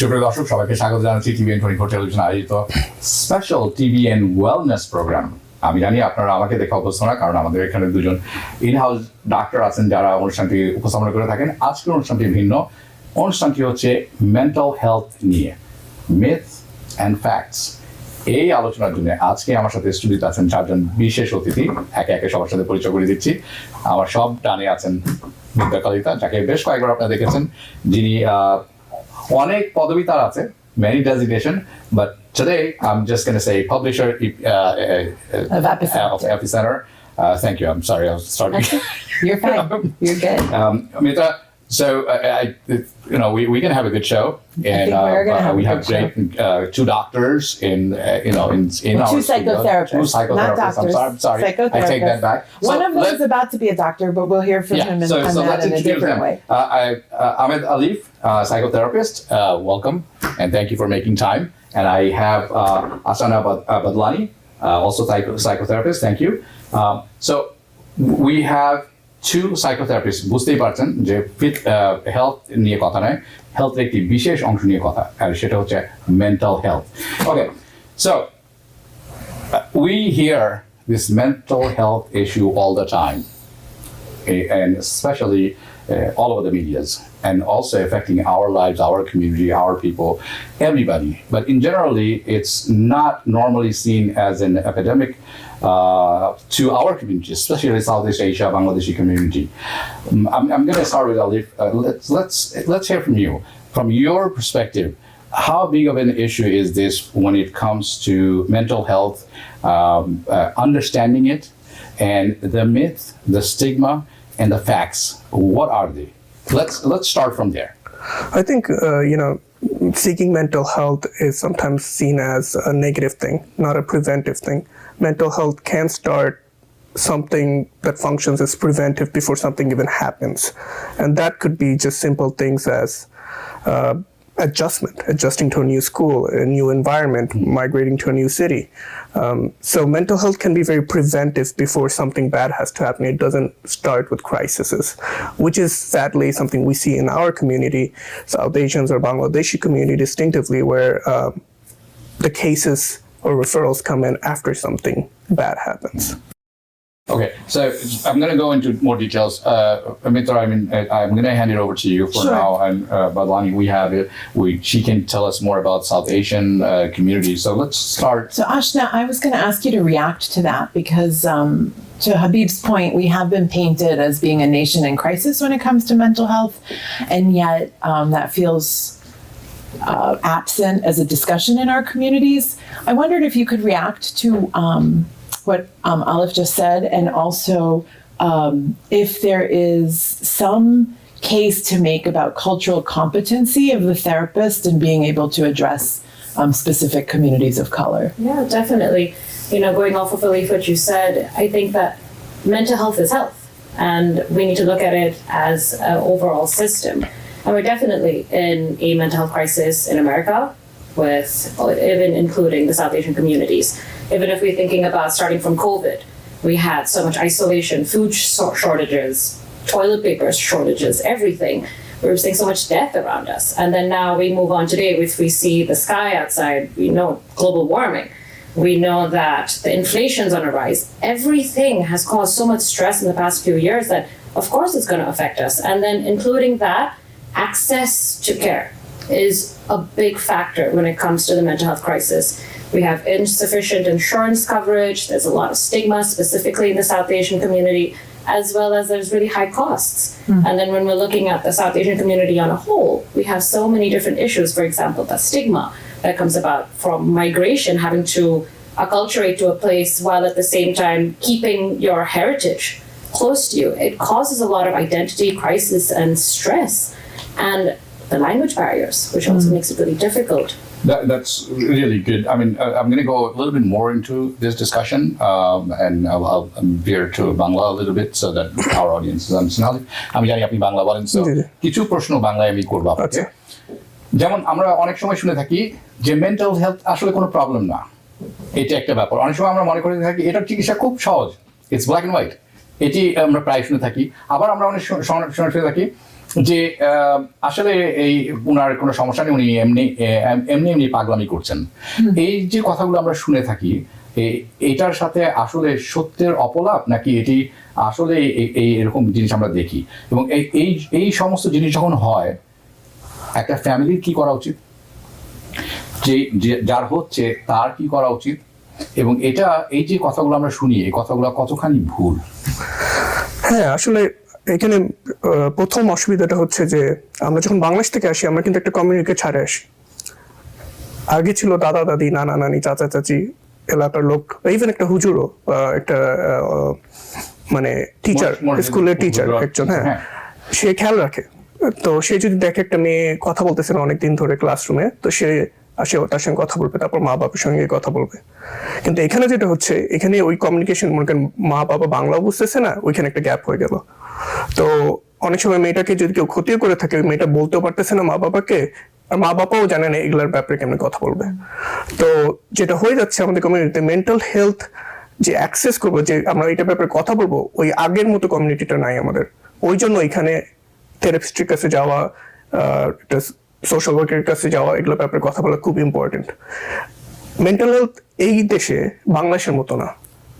সুপ্রিয় দর্শক সবাইকে স্বাগত জানাচ্ছি TBN 24 টেলিভিশন আয়োজিত স্পেশাল TBN ওয়েলনেস প্রোগ্রাম। আমি জানি আপনারা আমাকে দেখে অভ্যস্ত না, কারণ আমাদের এখানে দুজন ইনহাউস ডাক্তার আছেন যারা অনুষ্ঠানটি উপস্থাপনা করে থাকেন। আজকের অনুষ্ঠানটি ভিন্ন। অনুষ্ঠানটি হচ্ছে মেন্টাল হেলথ নিয়ে, মিথ অ্যান্ড ফ্যাক্টস। এই আলোচনার জন্য আজকে আমার সাথে স্টুডিওতে আছেন চারজন বিশেষ অতিথি। একে একে সবার সাথে পরিচয় করে দিচ্ছি। আমার সব ডানে আছেন মিত্রা কালিতা, যাকে বেশ কয়েকবার আপনারা দেখেছেন, যিনি অনেক পদবি তার আছে, many designation, but today I'm just going to say publisher of Epicenter. Thank you. I'm sorry, I was starting. You're fine. You're good. Mitra, so we can have a good show, and we have great two doctors in our two psychotherapists. Two psychotherapists. Not doctors. I'm sorry. I take that back. One of them is about to be a doctor, but we'll hear from him in a different way. Ahmed Alif, psychotherapist. Welcome, and thank you for making time. And I have Ashana Badlani, also psychotherapist. Thank you. So we have two psychotherapists. বুঝতেই পারছেন যে health নিয়ে কথা নয়, হেলথের একটি বিশেষ অংশ নিয়ে কথা, আর সেটা হচ্ছে mental health. Okay, so we hear this mental health issue all the time, and especially all over the medias, and also affecting our lives, our community, our people, everybody. But in generally, it's not normally seen as an epidemic to our community, especially Southeast Asia, Bangladeshi community. I'm going to start with Alif. Let's hear from you. From your perspective, how big of an issue is this when it comes to mental health, understanding it, and the myth, the stigma, and the facts? What are they? Let's start from there. I think seeking mental health is sometimes seen as a negative thing, not a preventive thing. Mental health can start something that functions as preventive before something even happens, and that could be just simple things as adjusting to a new school, a new environment, migrating to a new city. So mental health can be very preventive before something bad has to happen. It doesn't start with crises, which is sadly something we see in our community, South Asians or Bangladeshi community distinctively, where the cases or referrals come in after something bad happens. Okay, so I'm going to go into more details. Mitra, I'm going to hand it over to you for now. And Badlani, we have it. She can tell us more about South Asian community. So let's start. So Ashna, I was going to ask you to react to that because to Habib's point, we have been painted as being a nation in crisis when it comes to mental health. And yet that feels absent as a discussion in our communities. I wondered if you could react to what Alif just said, and also if there is some case to make about cultural competency of the therapist and being able to address specific communities of color. Yeah, definitely. Going off of Alif, what you said, I think that mental health is health, and we need to look at it as an overall system. And we're definitely in a mental health crisis in America, with even including the South Asian communities. Even if we're thinking about starting from COVID, we had so much isolation, food shortages, toilet paper shortages, everything. We were seeing so much death around us. And then now we move on today with we see the sky outside, we know global warming. We know that the inflation's on a rise. Everything has caused so much stress in the past few years that of course it's going to affect us. And then including that, access to care is a big factor when it comes to the mental health crisis. We have insufficient insurance coverage. There's a lot of stigma, specifically in the South Asian community, as well as there's really high costs. And then when we're looking at the South Asian community on a whole, we have so many different issues. For example, the stigma that comes about from migration, having to acculturate to a place while at the same time keeping your heritage close to you. It causes a lot of identity crisis and stress. And the language barriers, which also makes it really difficult. That's really good. I'm going to go a little bit more into this discussion, and I'll veer to Bangla a little bit so that our audience is understanding. আমি জানি আপনি বাংলা বলেন, so কিছু প্রশ্ন বাংলায় আমি করব আপনাকে। যেমন আমরা অনেক সময় শুনে থাকি যে মেন্টাল হেলথ আসলে কোনো প্রবলেম না, এটা একটা ব্যাপার। অনেক সময় আমরা মনে করে থাকি এটার চিকিৎসা খুব সহজ, ইটস ব্ল্যাক এন্ড হোয়াইট। এটি আমরা প্রায় শুনে থাকি। আবার আমরা অনেক শুনে থাকি যে আসলে এই উনার কোনো সমস্যা নেই, উনি এমনি পাগলামি করছেন, এই যে কথাগুলো আমরা শুনে থাকি, এটার সাথে আসলে সত্যের অপলাপ নাকি এটি আসলে এই এরকম জিনিস আমরা দেখি? এবং এই সমস্ত জিনিস যখন হয়, একটা ফ্যামিলির কি করা উচিত, যে যার হচ্ছে তার কি করা উচিত, এবং এই যে কথাগুলো আমরা শুনি, এই কথাগুলো কতখানি ভুল? হ্যাঁ, আসলে এখানে প্রথম অসুবিধাটা হচ্ছে যে আমরা যখন বাংলাদেশ থেকে আসি, আমরা কিন্তু একটা কমিউনিটিকে ছাড়ে আসি। আগে ছিল দাদা দাদি, নানা নানি, চাচা চাচি, এলাকার লোক, ইভেন একটা হুজুরও, একটা মানে টিচার, স্কুলের টিচার একজন, হ্যাঁ, সে খেয়াল রাখে। তো সে যদি দেখে একটা মেয়ে কথা বলতেছে না অনেকদিন ধরে ক্লাসরুমে, তো সে আসে, তার সঙ্গে কথা বলবে, তারপর মা বাবার সঙ্গে কথা বলবে। কিন্তু এখানে যেটা হচ্ছে, এখানে ওই কমিউনিকেশন, মনে করেন মা বাবা বাংলাও বুঝতেছে না, ওইখানে একটা গ্যাপ হয়ে গেল। তো অনেক সময় মেয়েটাকে যদি কেউ ক্ষতিও করে থাকে, ওই মেয়েটা বলতেও পারতেছে না মা বাবাকে, আর মা বাবাও জানে না এগুলার ব্যাপারে কেমন কথা বলবে। তো যেটা হয়ে যাচ্ছে আমাদের কমিউনিটিতে, মেন্টাল হেলথ যে অ্যাক্সেস করবো, যে আমরা এটার ব্যাপারে কথা বলবো, ওই আগের মতো কমিউনিটিটা নাই আমাদের। ওই জন্য এখানে থেরাপিস্টের কাছে যাওয়া, একটা সোশ্যাল ওয়ার্কের কাছে যাওয়া, এগুলোর ব্যাপারে কথা বলা খুব ইম্পর্টেন্ট। মেন্টাল হেলথ এই দেশে বাংলাদেশের মতো না।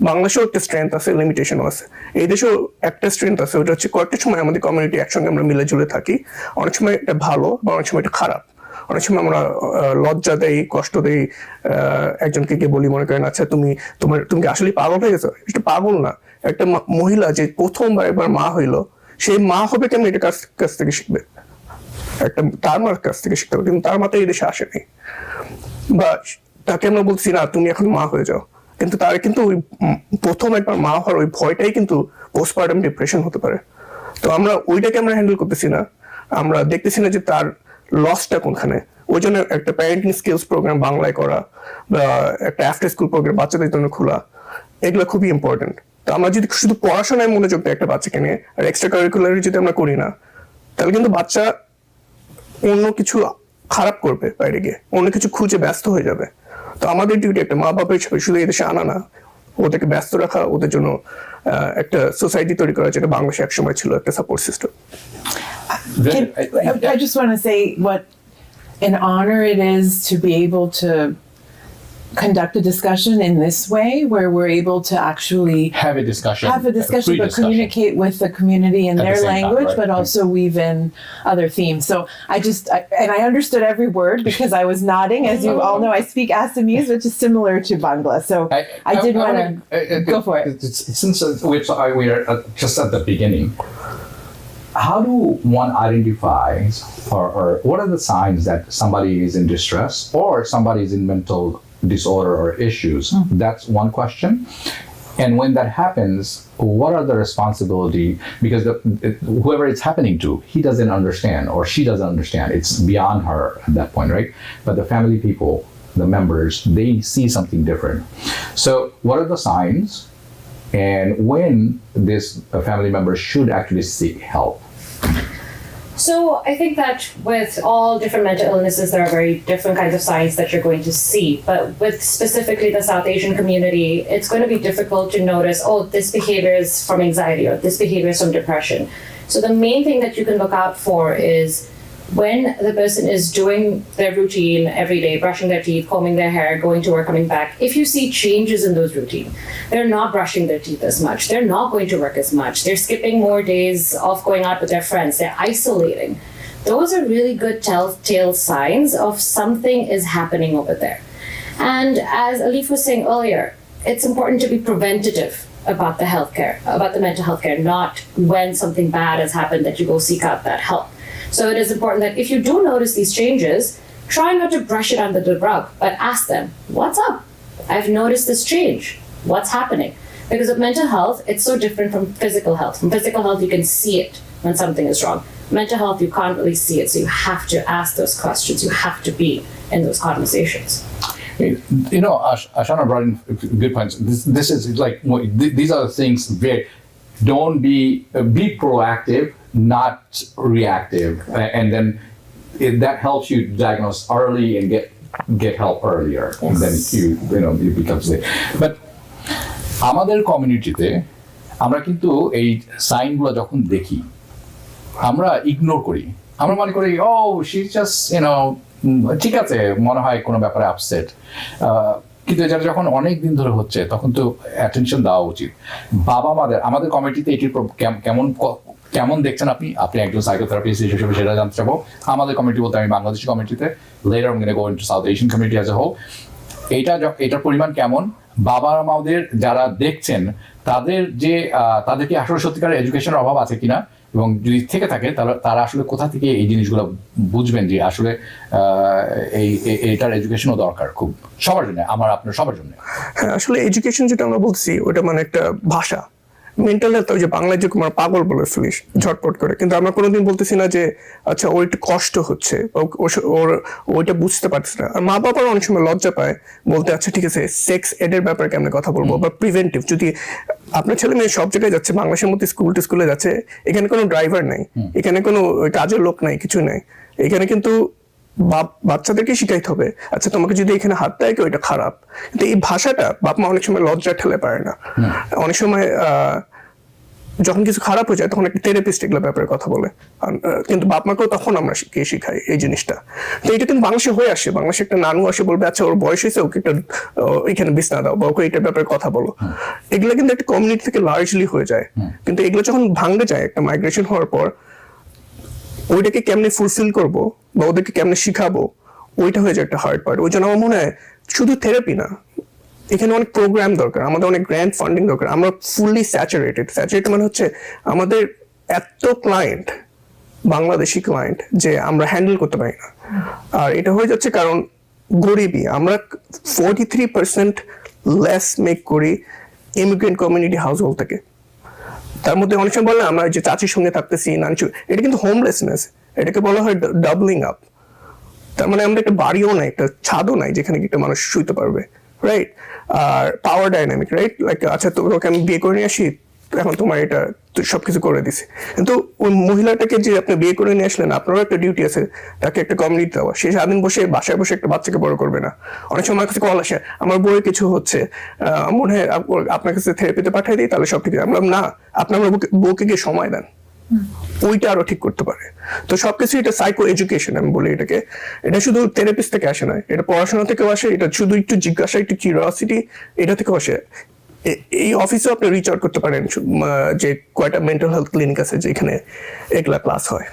বাংলাদেশেও একটা স্ট্রেংথ আছে, লিমিটেশনও আছে। এই দেশেও একটা স্ট্রেংথ আছে, ওটা হচ্ছে কয়েকটা সময় আমাদের কমিউনিটি একসঙ্গে আমরা মিলে জুলে থাকি। অনেক সময় এটা ভালো, বা অনেক সময় এটা খারাপ। অনেক সময় আমরা লজ্জা দেই, কষ্ট দেই, একজনকে গিয়ে বলি, মনে করেন আচ্ছা তুমি কি আসলে পাগল হয়ে গেছো? এটা পাগল না। একটা মহিলা যে প্রথমবার একবার মা হইলো, সেই মা হবে কেমন, এটা কাছ থেকে শিখবে, একটা তার মার কাছ থেকে শিখতে হবে। কিন্তু তার মা তো এই দেশে আসে নাই, বা তাকে আমরা বলছি না তুমি এখন মা হয়ে যাও, কিন্তু তার কিন্তু ওই প্রথম একবার মা হওয়ার ওই ভয়টাই কিন্তু পোস্টপার্টাম ডিপ্রেশন হতে পারে। তো আমরা ওইটাকে আমরা হ্যান্ডেল করতেছি না, আমরা দেখতেছি না যে তার লসটা কোনখানে। ওই জন্য একটা প্যারেন্টিং স্কিলস প্রোগ্রাম বাংলায় করা, বা একটা আফটার স্কুল প্রোগ্রাম বাচ্চাদের জন্য খোলা, এগুলো খুবই ইম্পর্টেন্ট। তো আমরা যদি শুধু পড়াশোনায় মনোযোগ দিই একটা বাচ্চাকে নিয়ে, আর এক্সট্রা কারিকুলারি যদি আমরা করি না, তাহলে কিন্তু বাচ্চা অন্য কিছু খারাপ করবে, বাইরে গিয়ে অন্য কিছু খুঁজে ব্যস্ত হয়ে যাবে। তো আমাদের ডিউটি একটা মা বাবা হিসেবে শুধু এদেশে আনা না, ওদেরকে ব্যস্ত রাখা, ওদের জন্য একটা সোসাইটি তৈরি করা, যেটা বাংলাদেশে একসময় ছিল একটা support system. I just want to say what an honor it is to be able to conduct a discussion in this way, where we're able to actually have a discussion, but communicate with the community in their language, but also weave in other themes. So and I understood every word because I was nodding. As you all know, I speak Assamese, which is similar to Bangla. So I did want to go for it. Since we are just at the beginning, how do one identify, or what are the signs that somebody is in distress or somebody is in mental disorder or issues? That's one question. And when that happens, what are the responsibility? Because whoever it's happening to, he doesn't understand or she doesn't understand. It's beyond her at that point, right? But the family people, the members, they see something different. So what are the signs, and when this family member should actually seek help? So I think that with all different mental illnesses, there are very different kinds of signs that you're going to see. But with specifically the South Asian community, it's going to be difficult to notice, oh, this behavior is from anxiety or this behavior is from depression. So the main thing that you can look out for is when the person is doing their routine every day, brushing their teeth, combing their hair, going to work, coming back, if you see changes in those routine, they're not brushing their teeth as much, they're not going to work as much, they're skipping more days of going out with their friends, they're isolating. Those are really good telltale signs of something is happening over there. And as Alif was saying earlier, it's important to be preventative about the healthcare, about the mental health care, not when something bad has happened that you go seek out that help. So it is important that if you do notice these changes, try not to brush it under the rug, but ask them, what's up? I've noticed this change. What's happening? Because with mental health, it's so different from physical health. From physical health, you can see it when something is wrong. Mental health, you can't really see it. So you have to ask those questions. You have to be in those conversations. You know, Ashana brought in good points. This is like, these are the things where don't be proactive, not reactive, and then that helps you diagnose early and get help earlier. Yes. And then you become sick. But আমাদের কমিউনিটিতে আমরা কিন্তু এই সাইনগুলো যখন দেখি, আমরা ignore করি, আমরা মনে করি ও শি জাস্ট ঠিক আছে, মনে হয় কোনো ব্যাপারে আপসেট। কিন্তু এটা যখন অনেক দিন ধরে হচ্ছে তখন তো অ্যাটেনশন দেওয়া উচিত। বাবা মাদের, আমাদের কমিটিতে এটির কেমন দেখছেন আপনি একজন সাইকোথেরাপিস্ট হিসেবে সেটা জানতে চাবো। আমাদের কমিটি বলতে আমি বাংলাদেশি কমিটিতে, লেটার আমি go into South Asian committee as a whole, এটার পরিমাণ কেমন, বাবা মাদের যারা দেখছেন তাদের কি আসলে সত্যিকারের এডুকেশনের অভাব আছে কিনা, এবং যদি থেকে থাকে তাহলে তারা আসলে কোথা থেকে এই জিনিসগুলো বুঝবেন যে আসলে এইটার এডুকেশনও দরকার খুব সবার জন্য, আপনার সবার জন্য। হ্যাঁ, আসলে এডুকেশন যেটা আমরা বলছি ওটা মানে একটা ভাষা। মেন্টাল হেলথ ওই যে বাংলায় যে আমরা পাগল বলে ফেলিস ঝটপট করে, কিন্তু আমরা কোনোদিন বলতেছি না যে আচ্ছা ওর একটু কষ্ট হচ্ছে, ওর ওইটা বুঝতে পারছে না। আর মা বাবার অনেক সময় লজ্জা পায় বলতে, আচ্ছা ঠিক আছে সেক্স এডের ব্যাপারে কেমনে কথা বলবো, বা প্রিভেন্টিভ। যদি আপনার ছেলে মেয়ে সব জায়গায় যাচ্ছে, বাংলাদেশের মধ্যে স্কুলে যাচ্ছে, এখানে কোনো ড্রাইভার নাই, এখানে কোনো কাজের লোক নাই, কিছু নাই, এখানে কিন্তু বাচ্চাদেরকে শিখাইতে হবে আচ্ছা তোমাকে যদি এখানে হাত দেয় কি ওইটা খারাপ। কিন্তু এই ভাষাটা বাপ মা অনেক সময় লজ্জা ঠেলে পারে না। অনেক সময় যখন কিছু খারাপ হয়ে যায় তখন একটা থেরাপিস্ট এগুলো ব্যাপারে কথা বলে, কিন্তু বাপ মাকেও তখন আমরা শিখাই এই জিনিসটা। তো এটা কিন্তু বাংলাদেশে হয়ে আসে, বাংলাদেশে একটা নানু আসে বলবে আচ্ছা ওর বয়স হয়েছে, ওকে একটা এখানে বিছনা দাও বা ওকে এইটার ব্যাপারে কথা বলো। এগুলো কিন্তু একটা কমিউনিটি থেকে লার্জলি হয়ে যায়, কিন্তু এগুলো যখন ভাঙে যায় একটা মাইগ্রেশন হওয়ার পর, ওইটাকে কেমনে ফুলফিল করবো বা ওদেরকে কেমনে শিখাবো, ওইটা হয়ে যায় একটা হার্ড পার্ট। ওই জন্য আমার মনে হয় শুধু থেরাপি না, এখানে অনেক প্রোগ্রাম দরকার, আমাদের অনেক গ্র্যান্ড ফান্ডিং দরকার। আমরা ফুললি স্যাচুরেটেড মানে হচ্ছে আমাদের এত ক্লায়েন্ট, বাংলাদেশি ক্লায়েন্ট, যে আমরা হ্যান্ডেল করতে পারি না। আর এটা হয়ে যাচ্ছে কারণ গরিবই। আমরা 43% লেস মেক করি ইমিগ্রেন্ট কমিউনিটি হাউস হোল্ড থেকে। তার মধ্যে অনেক সময় বলে আমরা যে চাচির সঙ্গে থাকতেছি, নানচু, এটা কিন্তু হোমলেসনেস, এটাকে বলা হয় ডাবলিং আপ। তার মানে আমরা একটা বাড়িও নাই, একটা ছাদও নাই যেখানে একটা মানুষ শুইতে পারবে, রাইট? আর পাওয়ার ডাইনামিক, রাইট? লাইক আচ্ছা তোকে আমি বিয়ে করে নিয়ে আসি, এখন তোমার এটা সবকিছু করে দিছে, কিন্তু ওই মহিলাটাকে যে আপনি বিয়ে করে নিয়ে আসলেন, আপনারও একটা ডিউটি আছে তাকে একটা কমিউনিটি দেওয়া। সে সারাদিন বসে বাসায় বসে একটা বাচ্চাকে বড় করবে না। অনেক সময় আমার কাছে কল আসে, আমার বউয়ের কিছু হচ্ছে, মনে হয় আপনার কাছে থেরাপিতে পাঠিয়ে দিই তাহলে সব ঠিক আছে। আমরা না, আপনি আমার বউকে গিয়ে সময় দেন, ওইটা আরো ঠিক করতে পারে। তো সবকিছু এটা সাইকো এডুকেশন আমি বলি এটাকে। এটা শুধু থেরাপিস্ট থেকে আসে না, এটা পড়াশোনা থেকেও আসে, এটা শুধু একটু জিজ্ঞাসা, একটু কিউরিওসিটি, এটা থেকেও আসে। এই অফিসেও আপনি রিচ আউট করতে পারেন যে কয়টা মেন্টাল হেলথ ক্লিনিক আছে যেখানে এগুলা ক্লাস হয়।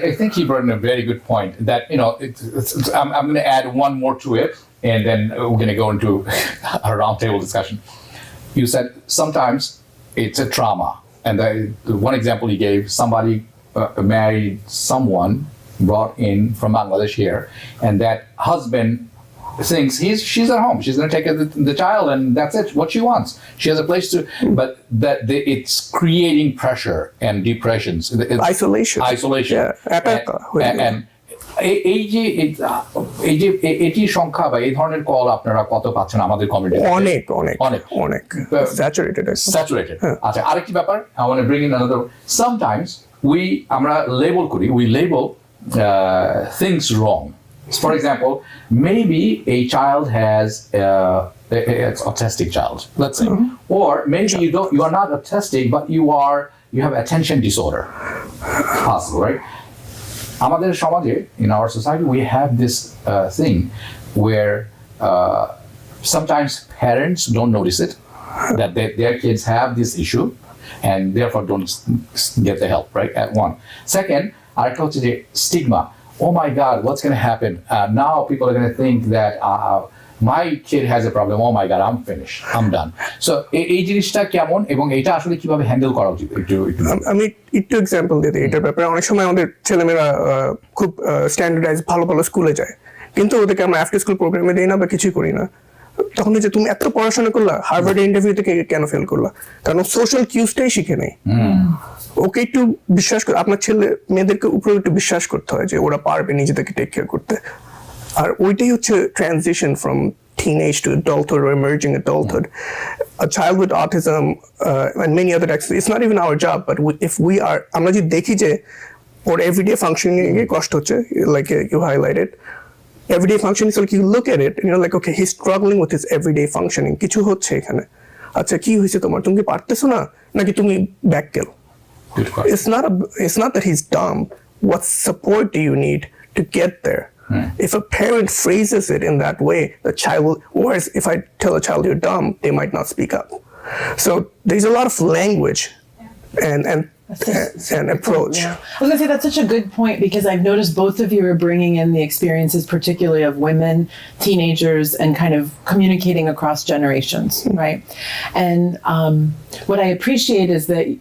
I think he brought in a very good point that, I'm going to add one more to it, and then we're going to go into a roundtable discussion. You said sometimes it's a trauma. And the one example he gave, somebody married someone brought in from Bangladesh here, and that husband thinks she's at home, she's going to take the child, and that's it, what she wants. She has a place to, but it's creating pressure and depressions. Isolation. Yeah. And এটি সংখ্যা বা এই ধরনের call আপনারা কত পাচ্ছেন আমাদের community? অনেক স্যাচুরেটেড। আচ্ছা, আরেকটি ব্যাপার I want to bring in another. Sometimes আমরা we label things wrong. For example, maybe a child has it's autistic child, let's say, or maybe you are not autistic, but you have attention disorder. Possible, right? আমাদের সমাজে, in our society, we have this thing where sometimes parents don't notice it, that their kids have this issue and therefore don't get the help, right? At one. Second, আরেকটা হচ্ছে যে stigma. Oh my God, what's going to happen? Now people are going to think that my kid has a problem. Oh my God, I'm finished. I'm done. So এই জিনিসটা কেমন এবং এটা আসলে কিভাবে হ্যান্ডেল করা উচিত? আমি একটু এক্সাম্পল দিয়ে দিই এটার ব্যাপারে। অনেক সময় আমাদের ছেলেমেয়েরা খুব স্ট্যান্ডার্ডাইজ ভালো ভালো স্কুলে যায়, কিন্তু ওদেরকে আমরা আফটার স্কুল প্রোগ্রামে দিই না বা কিছুই করি না। তখন যে তুমি এত পড়াশোনা করলা, হার্ভার্ড ইন্টারভিউ থেকে কেন ফেল করলা? কারণ সোশ্যাল কিউজটাই শিখে নেই। ওকে একটু বিশ্বাস করে, আপনার ছেলে মেয়েদেরকে উপরে একটু বিশ্বাস করতে হয় যে ওরা পারবে নিজেদেরকে টেক কেয়ার করতে। আর ওইটাই হচ্ছে transition from teenage to adulthood or emerging adulthood. A child with autism and many other accidents, it's not even our job, but if we are, আমরা যদি দেখি যে ওর everyday functioning এ কষ্ট হচ্ছে, like you highlighted, everyday functioning, so you look at it and you're like, okay, he's struggling with his everyday functioning, কিছু হচ্ছে এখানে। আচ্ছা কি হয়েছে তোমার, তুমি কি পারতেছো না নাকি তুমি ব্যাক গেল? Good question. It's not that he's dumb. What support do you need to get there? If a parent phrases it in that way, the child will, whereas if I tell a child you're dumb, they might not speak up. So there's a lot of language and approach. Yeah. I was gonna say that's such a good point because I've noticed both of you are bringing in the experiences, particularly of women, teenagers, and kind of communicating across generations, right? And what I appreciate is that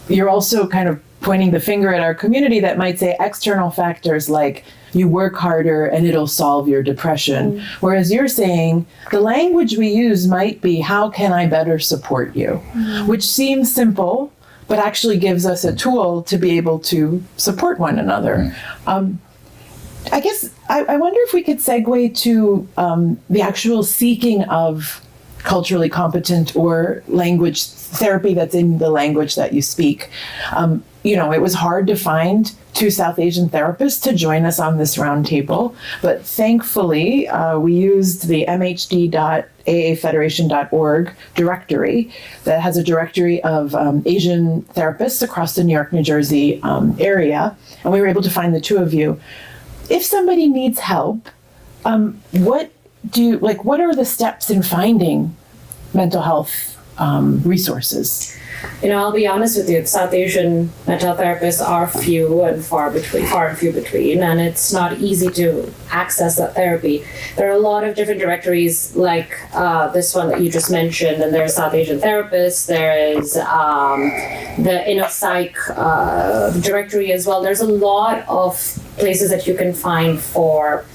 you're also kind of pointing the finger at our community that might say external factors like you work harder and it'll solve your depression. Whereas you're saying the language we use might be, how can I better support you? Which seems simple, but actually gives us a tool to be able to support one another. I guess I wonder if we could segue to the actual seeking of culturally competent or language therapy that's in the language that you speak. It was hard to find 2 South Asian therapists to join us on this roundtable, but thankfully we used the mhd.aafederation.org directory that has a directory of Asian therapists across the New York, New Jersey area, and we were able to find the 2 of you. If somebody needs help, what are the steps in finding mental health resources? I'll be honest with you, South Asian mental health therapists are few and far and few between, and it's not easy to access that therapy. There are a lot of different directories like this one that you just mentioned, and there's South Asian therapists, there is the Inner Psych directory as well. There's a lot of places that you can find for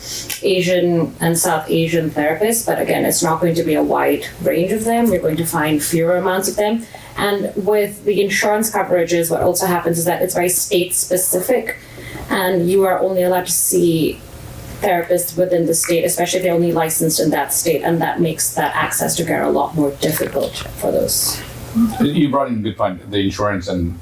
Asian and South Asian therapists, but again, it's not going to be a wide range of them. You're going to find fewer amounts of them. And with the insurance coverages, what also happens is that it's very state specific, and you are only allowed to see therapists within the state, especially if they're only licensed in that state, and that makes that access to care a lot more difficult for those. You brought in a good point, the insurance, and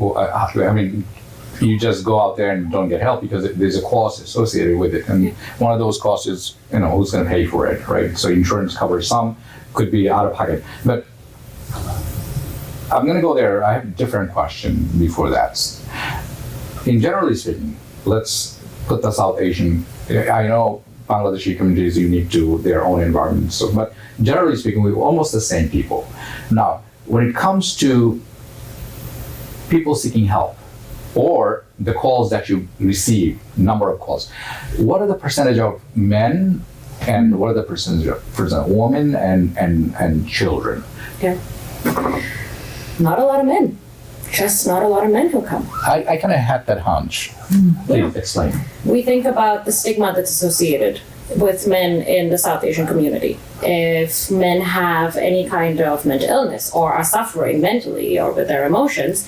you just go out there and don't get help because there's a cost associated with it, and one of those costs is, who's going to pay for it, right? So insurance covers some, could be out of pocket, but I'm going to go there. I have a different question before that. In generally speaking, let's put the South Asian, I know Bangladeshi community is unique to their own environment, but generally speaking, we're almost the same people. Now, when it comes to people seeking help or the calls that you receive, number of calls, what are the percentage of men and what are the percentage of women and children? Yeah. Not a lot of men. Just not a lot of men who come. I kind of had that hunch. Please explain. We think about the stigma that's associated with men in the South Asian community. If men have any kind of mental illness or are suffering mentally or with their emotions,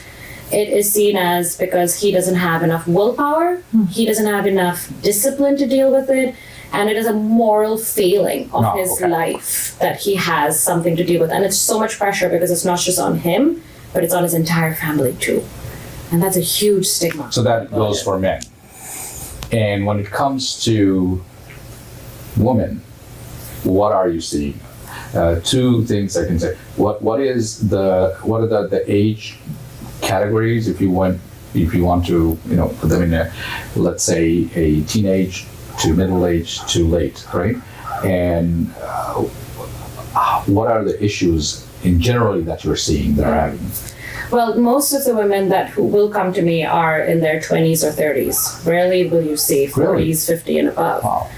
it is seen as because he doesn't have enough willpower, he doesn't have enough discipline to deal with it, and it is a moral failing of his life that he has something to deal with. And it's so much pressure because it's not just on him, but it's on his entire family too. And that's a huge stigma. So that goes for men. And when it comes to women, what are you seeing? 2 things I can say. What are the age categories if you want to put them in a, let's say, a teenage to middle age to late, right? And what are the issues in generally that you're seeing they're having? Well, most of the women who will come to me are in their 20s or 30s. Rarely will you see 40s, 50 and above. Wow.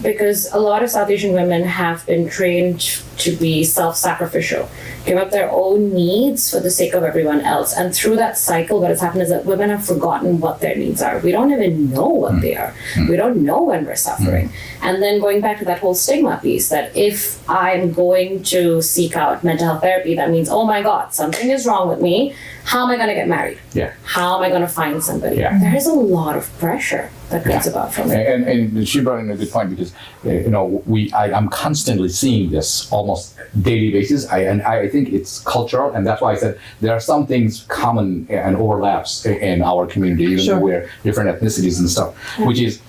Because a lot of South Asian women have been trained to be self-sacrificial, give up their own needs for the sake of everyone else. And through that cycle, what has happened is that women have forgotten what their needs are. We don't even know what they are. We don't know when we're suffering. And then going back to that whole stigma piece, that if I'm going to seek out mental health therapy, that means, oh my God, something is wrong with me. How am I going to get married? Yeah. How am I going to find somebody? Yeah. There is a lot of pressure that comes about from it. And she brought in a good point because I'm constantly seeing this almost daily basis. I think it's cultural, and that's why I said there are some things common and overlaps in our community, even though we're different ethnicities and stuff. Which is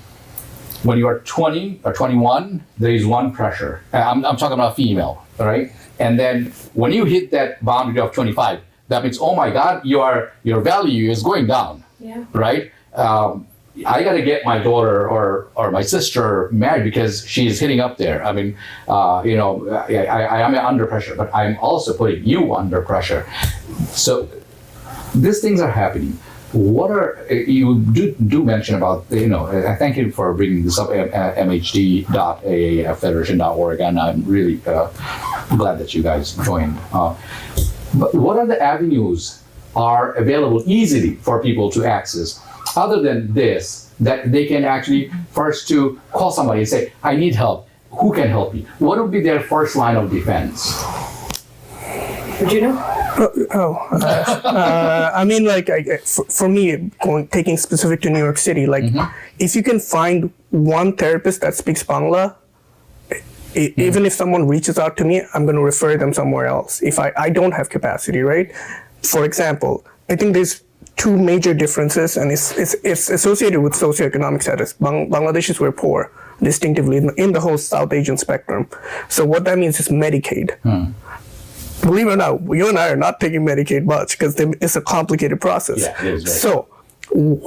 when you are 20 or 21, there is one pressure. I'm talking about female, all right? And then when you hit that boundary of 25, that means, oh my God, your value is going down, Yeah. right? I got to get my daughter or my sister married because she's hitting up there. I mean, I am under pressure, but I'm also putting you under pressure. So these things are happening. What are you do mention about? I thank you for bringing this up. MHD.AAFFederation.org, and I'm really glad that you guys joined. But what are the avenues are available easily for people to access, other than this, that they can actually first to call somebody and say, I need help. Who can help me? What would be their first line of defense? Would you know? I mean, like, for me, taking specific to New York City, like, if you can find one therapist that speaks Bangla, even if someone reaches out to me, I'm going to refer them somewhere else if I don't have capacity, right? For example, I think there's two major differences, and it's associated with socioeconomic status. Bangladeshis were poor, distinctively, in the whole South Asian spectrum. So what that means is Medicaid. Believe it or not, you and I are not taking Medicaid much because it's a complicated process. Yeah, it is, right. So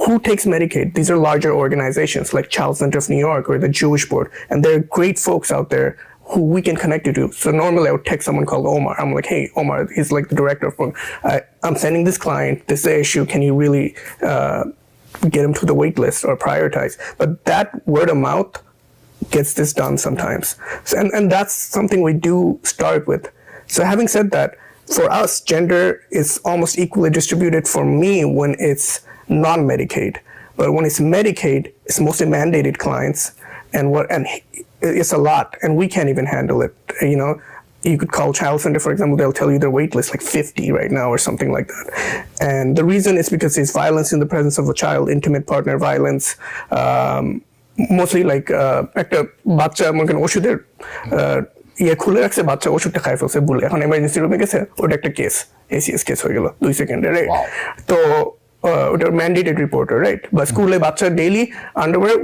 who takes Medicaid? These are larger organizations like Child Center of New York or the Jewish Board, and there are great folks out there who we can connect you to. So normally I would text someone called Omar. I'm like, hey, Omar, he's like the director of one. I'm sending this client, this is the issue. Can you really get him to the wait list or prioritize? But that word of mouth gets this done sometimes. So, and that's something we do start with. So having said that, for us, gender is almost equally distributed for me when it's non-Medicaid. But when it's Medicaid, it's mostly mandated clients, and it's a lot, and we can't even handle it. You could call Child Center, for example, they'll tell you their wait list like 50 right now or something like that. And the reason is because there's violence in the presence of a child, intimate partner violence, mostly like একটা বাচ্চা মনে করেন ওষুধের খুলে রাখছে, বাচ্চা ওষুধটা খাই ফেলছে বলে, এখন এমার্জেন্সি রুমে গেছে, ওটা একটা কেস, ACS কেস হয়ে গেল 2 সেকেন্ডে, রাইট? তো ওটার ম্যান্ডেটেড রিপোর্টার, রাইট? বা স্কুলে বাচ্চা ডেইলি আন্ডারওয়্যার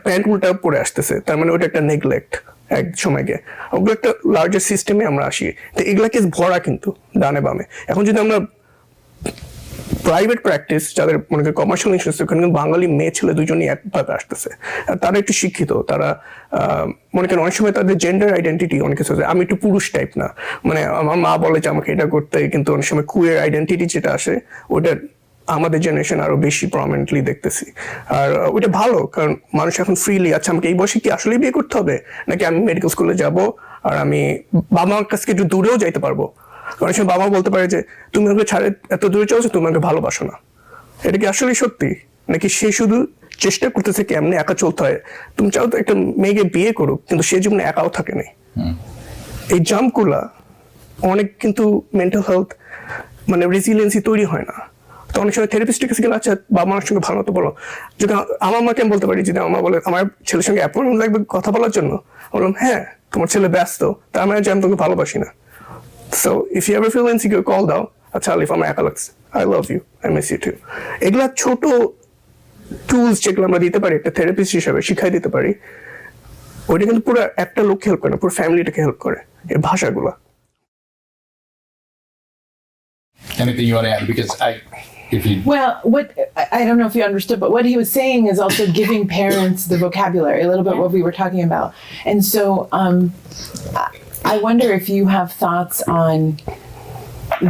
প্যান্ট উল্টা পরে আসতেছে, তার মানে ওটা একটা নেগলেক্ট এক সময়কে। ওগুলো একটা লার্জার সিস্টেমে আমরা আসি, তো এগুলা কেস ভরা কিন্তু ডানে বামে। এখন যদি আমরা প্রাইভেট প্র্যাকটিস, যাদের মনে করেন কমার্শিয়াল ইন্স্যুরেন্স, ওখানে কিন্তু বাঙালি মেয়ে ছেলে দুজনই একভাবে আসতেছে, আর তারা একটু শিক্ষিত, তারা মনে করেন অনেক সময় তাদের জেন্ডার আইডেন্টিটি অনেক কিছু আছে, আমি একটু পুরুষ টাইপ না, মানে আমার মা বলে যে আমাকে এটা করতে, কিন্তু অনেক সময় কুয়ের আইডেন্টিটি যেটা আসে ওটা আমাদের জেনারেশন আরো বেশি প্রমিনেন্টলি দেখতেছি। আর ওইটা ভালো, কারণ মানুষ এখন ফ্রিলি, আচ্ছা আমাকে এই বয়সে কি আসলেই বিয়ে করতে হবে, নাকি আমি মেডিকেল স্কুলে যাব আর আমি বাবা মার কাছে একটু দূরেও যাইতে পারবো। অনেক সময় বাবা বলতে পারে যে তুমি আমাকে ছাড়ে এত দূরে চলছো, তুমি আমাকে ভালোবাসো না। এটা কি আসলে সত্যি, নাকি সে শুধু চেষ্টা করতেছে কেমনে একা চলতে হয়? তুমি চাও তো একটা মেয়েকে বিয়ে করুক, কিন্তু সে জীবনে একাও থাকে নাই। এই জাম্পগুলা অনেক কিন্তু মেন্টাল হেলথ মানে রেজিলিয়েন্সি তৈরি হয় না। তো অনেক সময় থেরাপিস্টের কাছে গেলে, আচ্ছা বাবা মার সঙ্গে ভালো মতো বলো। যদি আমার মাকে আমি বলতে পারি, যদি আমার বলে আমার ছেলের সঙ্গে অ্যাপয়েন্টমেন্ট লাগবে কথা বলার জন্য, বললাম হ্যাঁ তোমার ছেলে ব্যস্ত, তার মানে যে আমি তোকে ভালোবাসি না। So if you ever feel insecure, call down. Acha Alif, I'm Alex. I love you. I miss you too. এগুলা ছোট টুলস যেগুলো আমরা দিতে পারি একটা থেরাপিস্ট হিসেবে, শিখাই দিতে পারি, ওইটা কিন্তু পুরো একটা লোককে হেল্প করে না, পুরো ফ্যামিলিটাকে হেল্প করে এই ভাষাগুলা। Anything you want to add? Because Well, I don't know if you understood, but what he was saying is also giving parents the vocabulary, a little bit what we were talking about. And so I wonder if you have thoughts on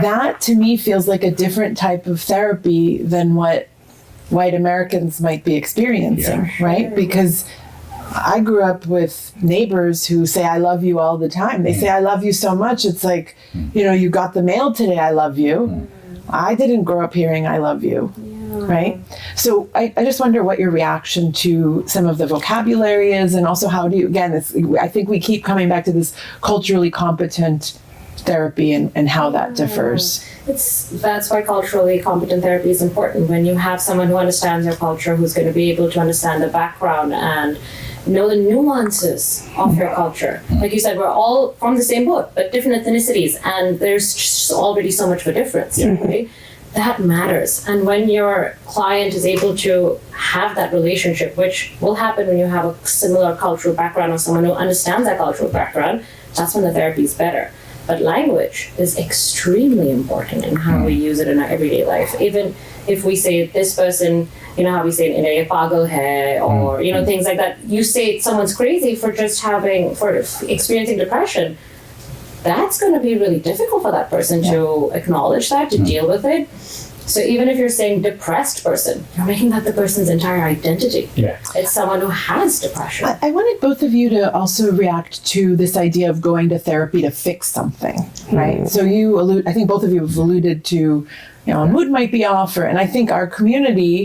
that. To me feels like a different type of therapy than what white Americans might be experiencing, right? Because I grew up with neighbors who say, I love you all the time. They say, I love you so much. It's like, you got the mail today, I love you. I didn't grow up hearing, I love you. Right? So I just wonder what your reaction to some of the vocabulary is, and also how do you, again, I think we keep coming back to this culturally competent therapy and how that differs. That's why culturally competent therapy is important. When you have someone who understands your culture, who's going to be able to understand the background and know the nuances of your culture. Like you said, we're all from the same boat, but different ethnicities, and there's just already so much of a difference, right? That matters. And when your client is able to have that relationship, which will happen when you have a similar cultural background or someone who understands that cultural background, that's when the therapy is better. But language is extremely important in how we use it in our everyday life. Even if we say this person, you know how we say in India, "Ye pagal hai," or you know things like that. You say someone's crazy for experiencing depression. That's going to be really difficult for that person to acknowledge that, to deal with it. So even if you're saying depressed person, you're making that the person's entire identity. Yeah. It's someone who has depression. I wanted both of you to also react to this idea of going to therapy to fix something, right? So I think both of you have alluded to, you know, a mood might be off, and I think our community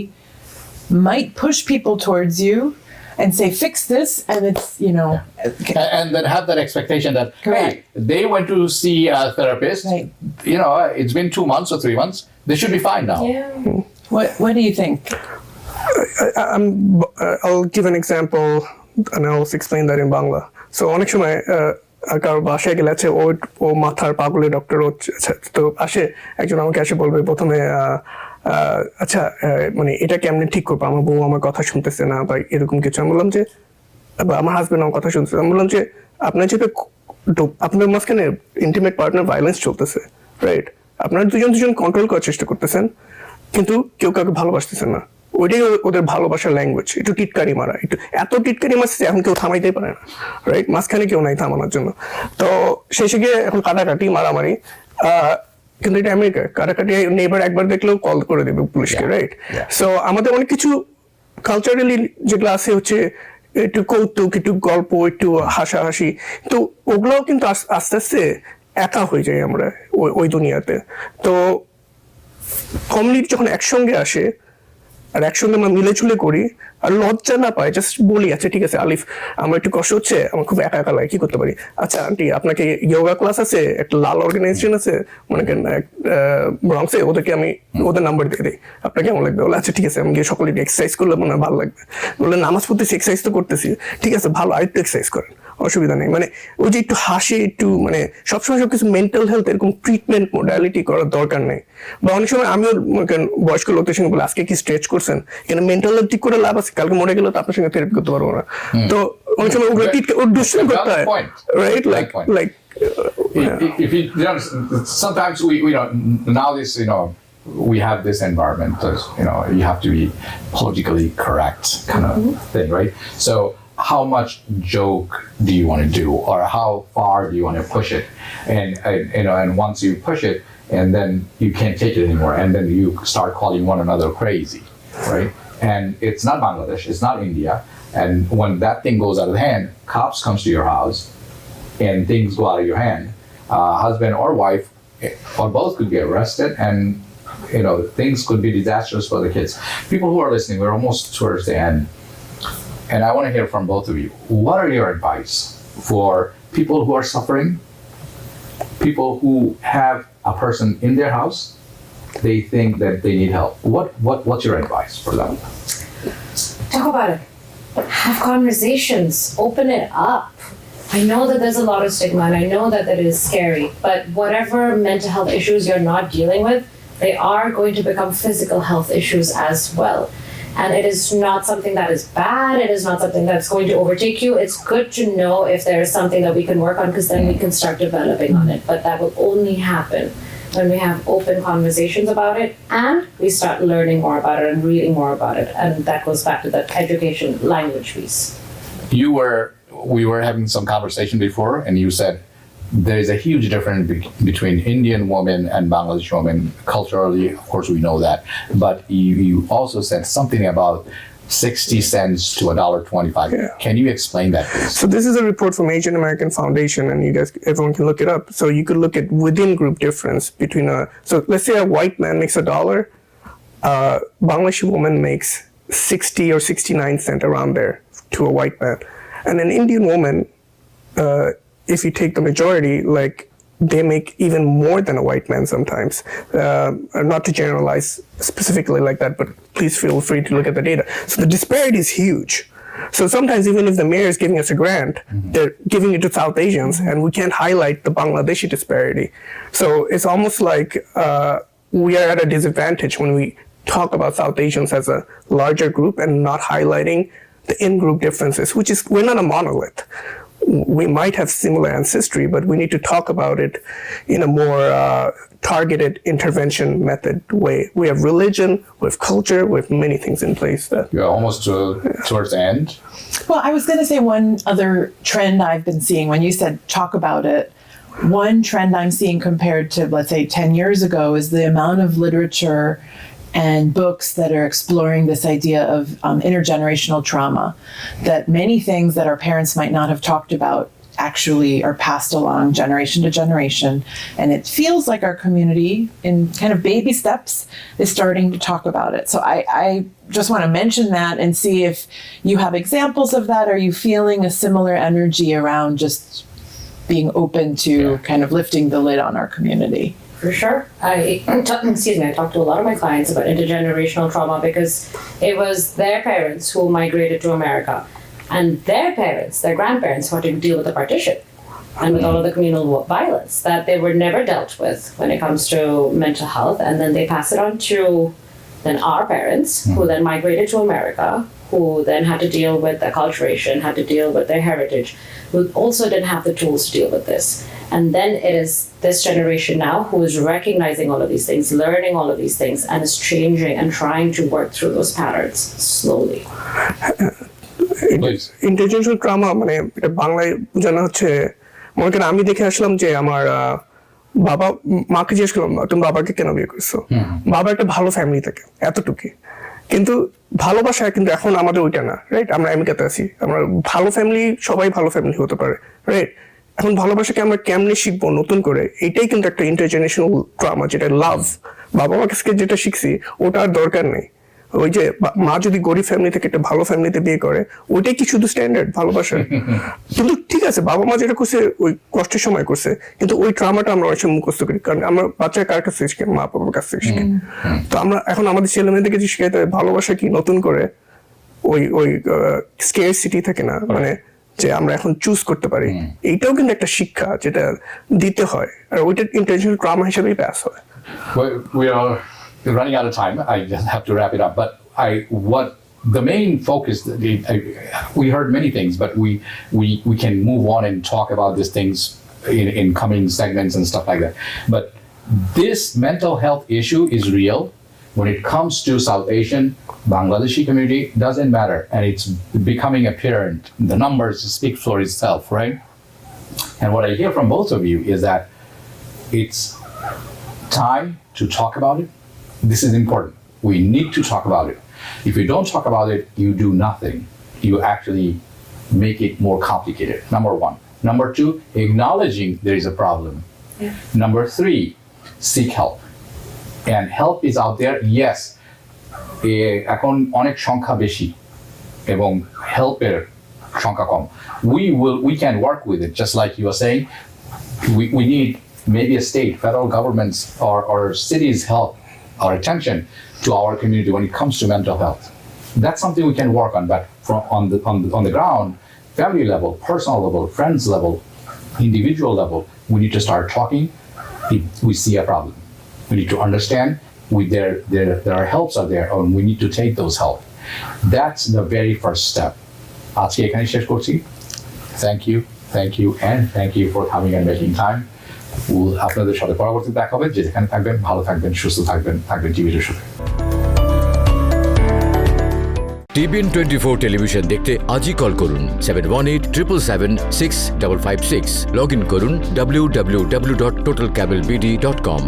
might push people towards you and say, fix this, and it's, you know. And then have that expectation that, Correct. hey, they went to see a therapist, Right. you know, it's been 2 months or 3 months, they should be fine now. Yeah. What do you think? I'll give an example and I'll explain that in Bangla. So অনেক সময় কারো বাসায় গেলে আছে ও মাথার পাগলের doctor তো আসে একজন আমাকে এসে বলবে প্রথমে আচ্ছা মানে এটা কেমনে ঠিক করবো, আমার বউ আমার কথা শুনতেছে না বা এরকম কিছু। আমি বললাম যে আমার হাজবেন্ড আমার কথা শুনতেছে। আমি বললাম যে আপনার যেটা আপনার মাঝখানে ইন্টিমেট পার্টনার ভায়োলেন্স চলতেছে, রাইট? আপনারা দুজন কন্ট্রোল করার চেষ্টা করতেছেন কিন্তু কেউ কাউকে ভালোবাসতেছেন না। ওইটাই ওদের ভালোবাসার ল্যাঙ্গুয়েজ। একটু টিটকারি মারা, একটু এত টিটকারি মারছে এখন কেউ থামাইতেই পারে না, রাইট? মাঝখানে কেউ নাই থামানোর জন্য। তো শেষে গিয়ে এখন কাটাকাটি মারামারি, কিন্তু এটা আমেরিকা, কাটাকাটি নেইবার একবার দেখলেও কল করে দেবে পুলিশকে, রাইট? সো আমাদের অনেক কিছু কালচারালি যেগুলো আছে হচ্ছে একটু কৌতুক, একটু গল্প, একটু হাসাহাসি, তো ওগুলোও কিন্তু আস্তে আস্তে একা হয়ে যায় আমরা ওই দুনিয়াতে। তো কমিউনিটি যখন একসঙ্গে আসে আর একসঙ্গে আমরা মিলেঝুলে করি আর লজ্জা না পাই, জাস্ট বলি আচ্ছা ঠিক আছে আলিফ আমার একটু কষ্ট হচ্ছে, আমার খুব একা একা লাগে, কি করতে পারি? আচ্ছা আন্টি আপনাকে যোগা ক্লাস আছে, একটা লাল অর্গানাইজেশন আছে মনে করেন ব্রঙ্কসে, ওদেরকে আমি ওদের নাম্বার দিয়ে দিই, আপনাকে কেমন লাগবে? বলে আচ্ছা ঠিক আছে, আমি গিয়ে সকালে এক্সারসাইজ করলে মনে হয় ভালো লাগবে। বললে নামাজ পড়তেছি, এক্সারসাইজ তো করতেছি, ঠিক আছে ভালো, আরেকটু এক্সারসাইজ করেন, অসুবিধা নেই। মানে ওই যে একটু হাসি, একটু মানে সবসময় সবকিছু মেন্টাল হেলথ এরকম ট্রিটমেন্ট মোডালিটি করার দরকার নেই। বা অনেক সময় আমিও বয়স্ক লোকদের সঙ্গে বলে আজকে কি স্ট্রেচ করছেন, কেন মেন্টাল হেলথ ঠিক করে লাভ আছে, কালকে মরে গেলে তো আপনার সঙ্গে থেরাপি করতে পারবো না। তো অনেক সময় ওগুলো দুশ্চিন্তা করতে হয়, right? Like If you know, sometimes we know now this, you know, we have this environment, you know, you have to be politically correct kind of thing, right? So how much joke do you want to do, or how far do you want to push it? And you know, and once you push it, and then you can't take it anymore, and then you start calling one another crazy, right? And it's not Bangladesh, it's not India. And when that thing goes out of hand, cops comes to your house, and things go out of your hand. Husband or wife, or both could get arrested, and you know things could be disastrous for the kids. People who are listening, we're almost towards the end. And I want to hear from both of you. What are your advice for people who are suffering, people who have a person in their house, they think that they need help? What's your advice for them? Talk about it. Have conversations. Open it up. I know that there's a lot of stigma and I know that is scary, but whatever mental health issues you're not dealing with, they are going to become physical health issues as well. And it is not something that is bad. It is not something that's going to overtake you. It's good to know if there is something that we can work on, because then we can start developing on it. But that will only happen when we have open conversations about it and we start learning more about it and reading more about it. And that goes back to that education language piece. We were having some conversation before, and you said there is a huge difference between Indian women and Bangladeshi women culturally. Of course, we know that, but you also said something about 60 cents to $1.25. Yeah. Can you explain that, please? So this is a report from Asian American Foundation, and everyone can look it up. So you could look at within group difference between so let's say a white man makes $1, Bangladeshi woman makes 60 or 69 cents around there to a white man. And an Indian woman, if you take the majority, like they make even more than a white man sometimes. Not to generalize specifically like that, but please feel free to look at the data. So the disparity is huge. So sometimes even if the mayor is giving us a grant, they're giving it to South Asians, and we can't highlight the Bangladeshi disparity. So it's almost like we are at a disadvantage when we talk about South Asians as a larger group and not highlighting the in-group differences, which is we're not a monolith. we might have similar ancestry, but we need to talk about it in a more targeted intervention method way. We have religion, we have culture, we have many things in place that. You're almost towards the end. Well, I was going to say one other trend I've been seeing when you said talk about it. One trend I'm seeing compared to, let's say, 10 years ago is the amount of literature and books that are exploring this idea of intergenerational trauma, that many things that our parents might not have talked about actually are passed along generation to generation. And it feels like our community, in kind of baby steps, is starting to talk about it. So I just want to mention that and see if you have examples of that. Are you feeling a similar energy around just being open to kind of lifting the lid on our community? For sure. I talked to a lot of my clients about intergenerational trauma because it was their parents who migrated to America and their parents, their grandparents, who had to deal with the partition and with all of the communal violence that they were never dealt with when it comes to mental health. And then they pass it on to then our parents, who then migrated to America, who then had to deal with acculturation, had to deal with their heritage, who also didn't have the tools to deal with this. And then it is this generation now who is recognizing all of these things, learning all of these things, and is changing and trying to work through those patterns slowly. Intergenerational trauma মানে এটা বাংলায় বোঝানো হচ্ছে, মনে করেন আমি দেখে আসলাম যে আমার বাবা মাকে জিজ্ঞেস করলাম তুমি বাবাকে কেন বিয়ে করছো, বাবা একটা ভালো ফ্যামিলি থাকে এতটুকুই, কিন্তু ভালোবাসা কিন্তু এখন আমাদের ওইটা না, রাইট? আমরা আমেরিকাতে আছি, আমরা ভালো ফ্যামিলি, সবাই ভালো ফ্যামিলি হতে পারে, রাইট? এখন ভালোবাসাকে আমরা কেমনে শিখবো নতুন করে, এটাই কিন্তু একটা ইন্টারজেনারেশনাল ট্রমা, যেটা লাভ। বাবা মার কাছে যেটা শিখছি ওটা আর দরকার নেই। ওই যে মা যদি গরিব ফ্যামিলি থেকে একটা ভালো ফ্যামিলিতে বিয়ে করে, ওইটাই কি শুধু স্ট্যান্ডার্ড ভালোবাসার? কিন্তু ঠিক আছে, বাবা মা যেটা করছে ওই কষ্টের সময় করছে, কিন্তু ওই ট্রমাটা আমরা অনেক সময় মুখস্থ করি, কারণ আমরা বাচ্চারা কার কাছ থেকে শিখে? মা বাবার কাছ থেকে শিখে। তো আমরা এখন আমাদের ছেলে মেয়েদেরকে যে শিখাইতে হবে ভালোবাসা কি নতুন করে, ওই স্কেয়ারসিটি থাকে না, মানে যে আমরা এখন চুজ করতে পারি, এইটাও কিন্তু একটা শিক্ষা যেটা দিতে হয়, আর ওইটা ইন্টারন্যাশনাল ট্রমা হিসেবেই পাস হয়। We are running out of time. I just have to wrap it up. But what the main focus, we heard many things, but we can move on and talk about these things in coming segments and stuff like that. But this mental health issue is real. When it comes to South Asian, Bangladeshi community, doesn't matter. And it's becoming apparent. The numbers speak for itself, right? And what I hear from both of you is that it's time to talk about it. This is important. We need to talk about it. If you don't talk about it, you do nothing. You actually make it more complicated, number one. Number two, acknowledging there is a problem. Yeah. Number three, seek help. And help is out there, yes. এখন অনেক সংখ্যা বেশি এবং হেল্পের সংখ্যা কম. We can work with it, just like you are saying. We need maybe a state, federal governments, or cities' help, our attention to our community when it comes to mental health. That's something we can work on, but on the ground, family level, personal level, friends level, individual level, we need to start talking. If we see a problem, we need to understand there are helps out there, and we need to take those help. That's the very first step. আজকে এখানে শেষ করছি. Thank you, and thank you for coming and making time. আপনাদের সাথে পরবর্তীতে দেখা হবে। যেখানে থাকবেন ভালো থাকবেন, সুস্থ থাকবেন টিভির সাথে। TBN 24 টেলিভিশন দেখতে আজই কল করুন 7187776556। লগ ইন করুন www.totalcablebd.com।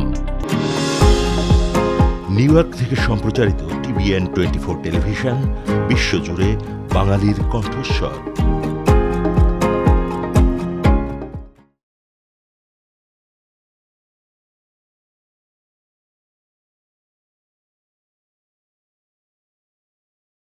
নিউ ইয়র্ক থেকে সম্প্রচারিত TBN 24 টেলিভিশন বিশ্বজুড়ে বাঙালির কণ্ঠস্বর।